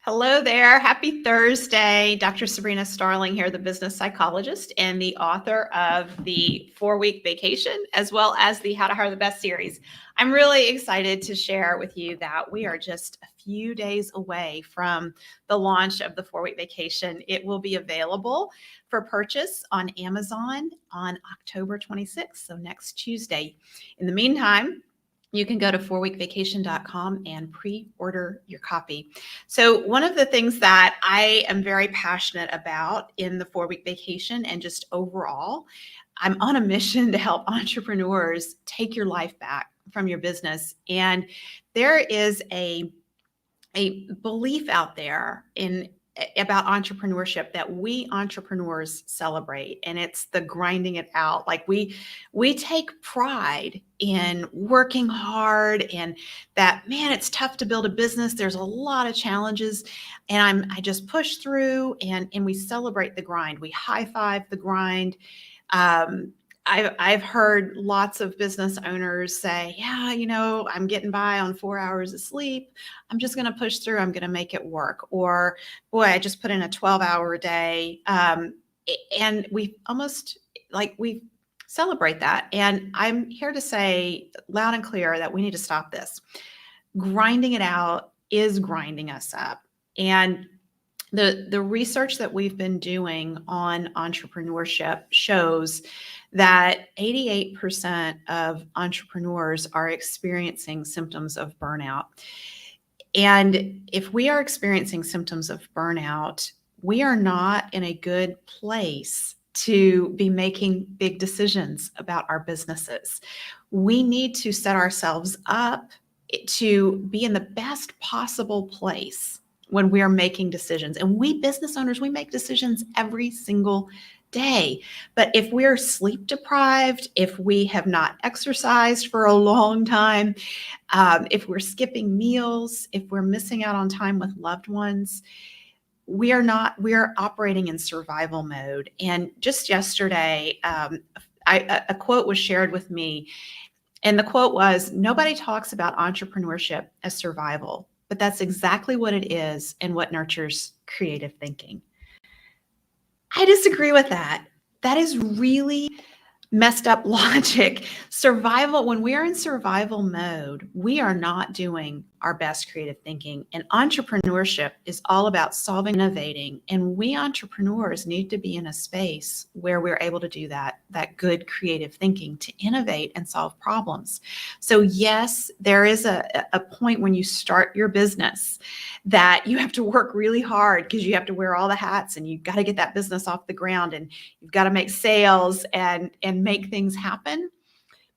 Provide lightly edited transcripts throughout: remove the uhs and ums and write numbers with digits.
Hello there. Happy Thursday. Dr. Sabrina Starling here, the business psychologist and the author of the 4-Week Vacation, as well as the How to Hire the Best series. I'm really excited to share with you that we are just a few days away from the launch of the 4-Week Vacation. It will be available for purchase on Amazon on October 26th, so next Tuesday. In the meantime, you can go to 4weekvacation.com and pre-order your copy. So one of the things that I am very passionate about in the 4-Week Vacation and just overall, I'm on a mission to help entrepreneurs take your life back from your business. And there is a belief out there about entrepreneurship that we entrepreneurs celebrate, and it's the grinding it out. Like we take pride in working hard, and that, man, it's tough to build a business. There's a lot of challenges, and I just push through, and we celebrate the grind. We high five the grind. I've heard lots of business owners say, yeah, I'm getting by on 4 hours of sleep. I'm just going to push through. I'm going to make it work. Or, boy, I just put in a 12-hour day. And we celebrate that. And I'm here to say loud and clear that we need to stop this. Grinding it out is grinding us up. And the research that we've been doing on entrepreneurship shows that 88% of entrepreneurs are experiencing symptoms of burnout. And if we are experiencing symptoms of burnout, we are not in a good place to be making big decisions about our businesses. We need to set ourselves up to be in the best possible place when we are making decisions. And we business owners, we make decisions every single day. But if we're sleep deprived, if we have not exercised for a long time, if we're skipping meals, if we're missing out on time with loved ones, we are operating in survival mode. And just yesterday, a quote was shared with me. And the quote was, "Nobody talks about entrepreneurship as survival, but that's exactly what it is and what nurtures creative thinking." I disagree with that. That is really messed up logic. Survival, when we are in survival mode, we are not doing our best creative thinking. And entrepreneurship is all about solving, innovating. And we entrepreneurs need to be in a space where we're able to do that good creative thinking to innovate and solve problems. So yes, there is a point when you start your business that you have to work really hard because you have to wear all the hats, and you've got to get that business off the ground, and you've got to make sales and make things happen.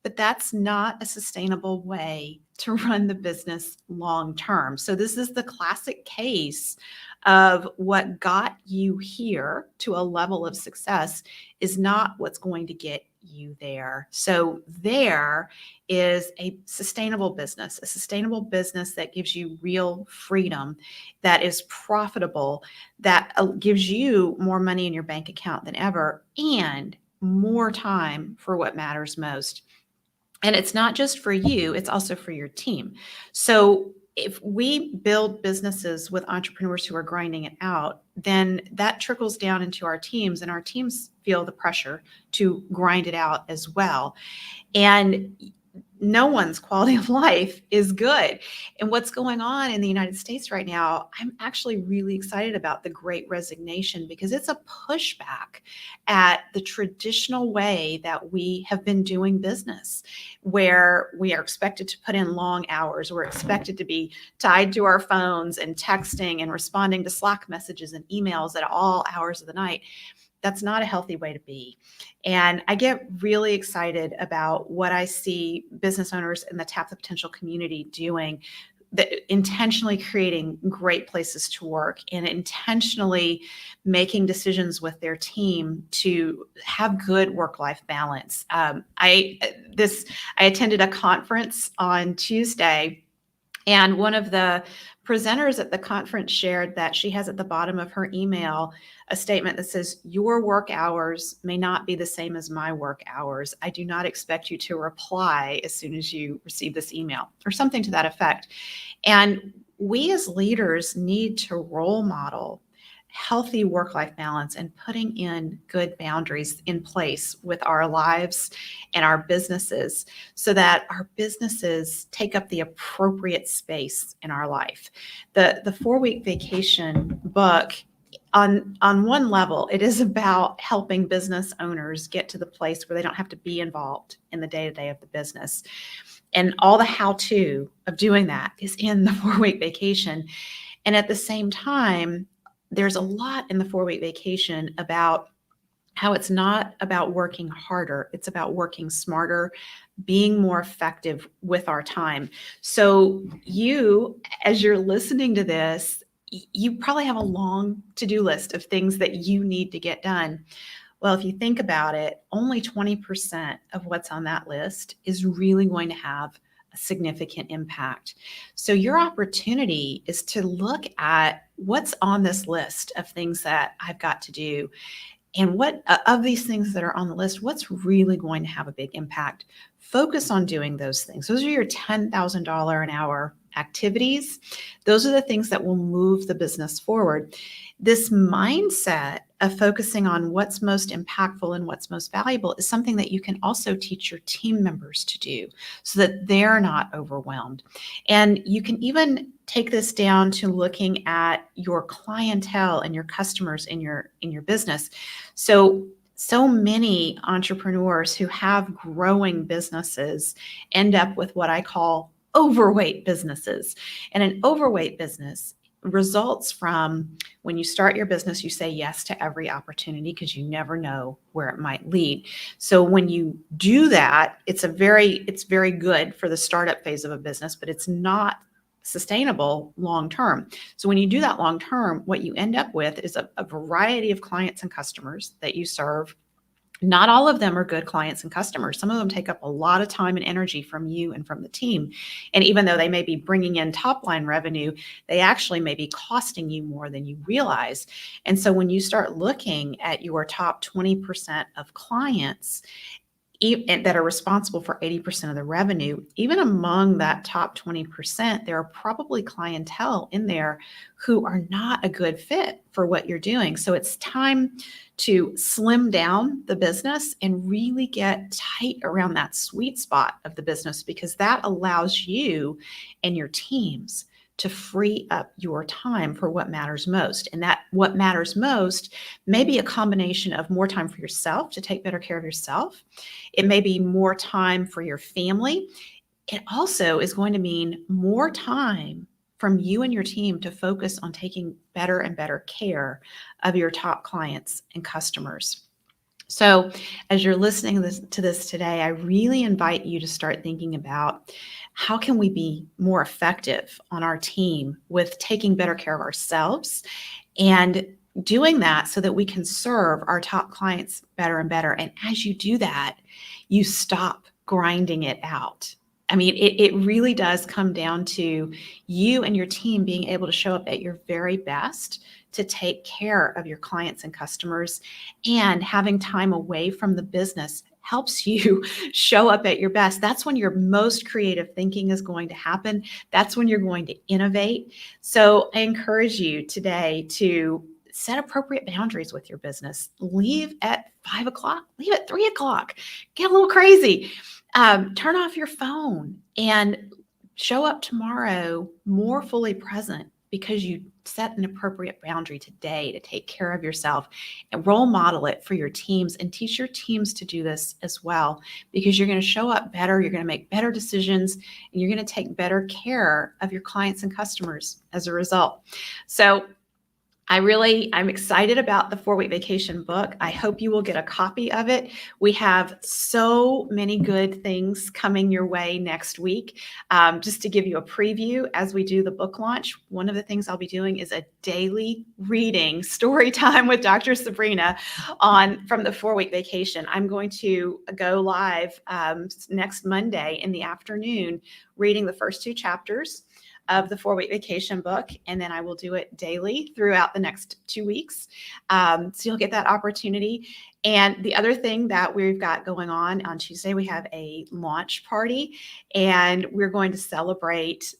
But that's not a sustainable way to run the business long term. So this is the classic case of what got you here to a level of success is not what's going to get you there. So there is a sustainable business that gives you real freedom, that is profitable, that gives you more money in your bank account than ever, and more time for what matters most. And it's not just for you, it's also for your team. So if we build businesses with entrepreneurs who are grinding it out, then that trickles down into our teams, and our teams feel the pressure to grind it out as well. And no one's quality of life is good. And what's going on in the United States right now, I'm actually really excited about the Great Resignation, because it's a pushback at the traditional way that we have been doing business, where we are expected to put in long hours. We're expected to be tied to our phones and texting and responding to Slack messages and emails at all hours of the night. That's not a healthy way to be. And I get really excited about what I see business owners in the Tap the Potential community doing, that intentionally creating great places to work and intentionally making decisions with their team to have good work-life balance. I attended a conference on Tuesday, and one of the presenters at the conference shared that she has at the bottom of her email a statement that says, "Your work hours may not be the same as my work hours. I do not expect you to reply as soon as you receive this email," or something to that effect. And we as leaders need to role model healthy work-life balance and putting in good boundaries in place with our lives and our businesses so that our businesses take up the appropriate space in our life. The 4-week vacation book, on one level, it is about helping business owners get to the place where they don't have to be involved in the day-to-day of the business. And all the how-to of doing that is in the 4-week vacation. And at the same time, there's a lot in the 4-week vacation about how it's not about working harder, it's about working smarter, being more effective with our time. So you, as you're listening to this, you probably have a long to-do list of things that you need to get done. Well, if you think about it, only 20% of what's on that list is really going to have a significant impact. So your opportunity is to look at what's on this list of things that I've got to do, and what of these things that are on the list, what's really going to have a big impact. Focus on doing those things. Those are your $10,000 an hour activities. Those are the things that will move the business forward. This mindset of focusing on what's most impactful and what's most valuable is something that you can also teach your team members to do so that they're not overwhelmed. And you can even take this down to looking at your clientele and your customers in your business. So many entrepreneurs who have growing businesses end up with what I call overweight businesses. And an overweight business results from when you start your business, you say yes to every opportunity because you never know where it might lead. So when you do that, it's very good for the startup phase of a business, but it's not sustainable long term. So when you do that long term, what you end up with is a variety of clients and customers that you serve. Not all of them are good clients and customers. Some of them take up a lot of time and energy from you and from the team. And even though they may be bringing in top line revenue, they actually may be costing you more than you realize. And so when you start looking at your top 20% of clients that are responsible for 80% of the revenue, even among that top 20%, there are probably clientele in there who are not a good fit for what you're doing. So it's time to slim down the business and really get tight around that sweet spot of the business, because that allows you and your teams to free up your time for what matters most. And that what matters most may be a combination of more time for yourself to take better care of yourself. It may be more time for your family. It also is going to mean more time from you and your team to focus on taking better and better care of your top clients and customers. So as you're listening to this today, I really invite you to start thinking about how can we be more effective on our team with taking better care of ourselves and doing that so that we can serve our top clients better and better. And as you do that, you stop grinding it out. I mean, it really does come down to you and your team being able to show up at your very best to take care of your clients and customers, and having time away from the business helps you show up at your best. That's when your most creative thinking is going to happen. That's when you're going to innovate. So I encourage you today to set appropriate boundaries with your business. Leave at 5 o'clock, leave at 3 o'clock, get a little crazy. Turn off your phone and show up tomorrow more fully present because you set an appropriate boundary today to take care of yourself, and role model it for your teams and teach your teams to do this as well, because you're going to show up better, you're going to make better decisions, and you're going to take better care of your clients and customers as a result. So I'm excited about the 4-week vacation book. I hope you will get a copy of it. We have so many good things coming your way next week. Just to give you a preview, as we do the book launch, one of the things I'll be doing is a daily reading story time with Dr. Sabrina from the 4-week vacation. I'm going to go live next Monday in the afternoon, reading the first 2 chapters of the 4-week vacation book, and then I will do it daily throughout the next 2 weeks. So you'll get that opportunity. And the other thing that we've got going on Tuesday, we have a launch party, and we're going to celebrate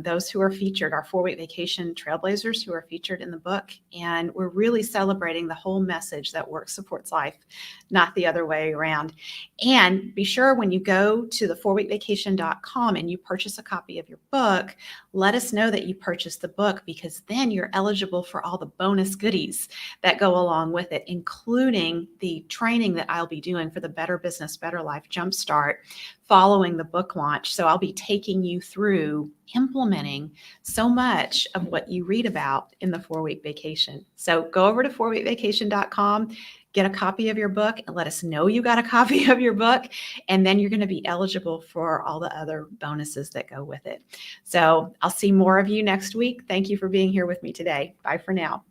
those who are featured, our 4-week vacation trailblazers who are featured in the book. And we're really celebrating the whole message that work supports life, not the other way around. And be sure when you go to the 4weekvacation.com and you purchase a copy of your book, let us know that you purchased the book, because then you're eligible for all the bonus goodies that go along with it, including the training that I'll be doing for the Better Business, Better Life Jumpstart following the book launch. So I'll be taking you through implementing so much of what you read about in the 4-week vacation. So go over to 4weekvacation.com, get a copy of your book, and let us know you got a copy of your book. And then you're going to be eligible for all the other bonuses that go with it. So I'll see more of you next week. Thank you for being here with me today. Bye for now.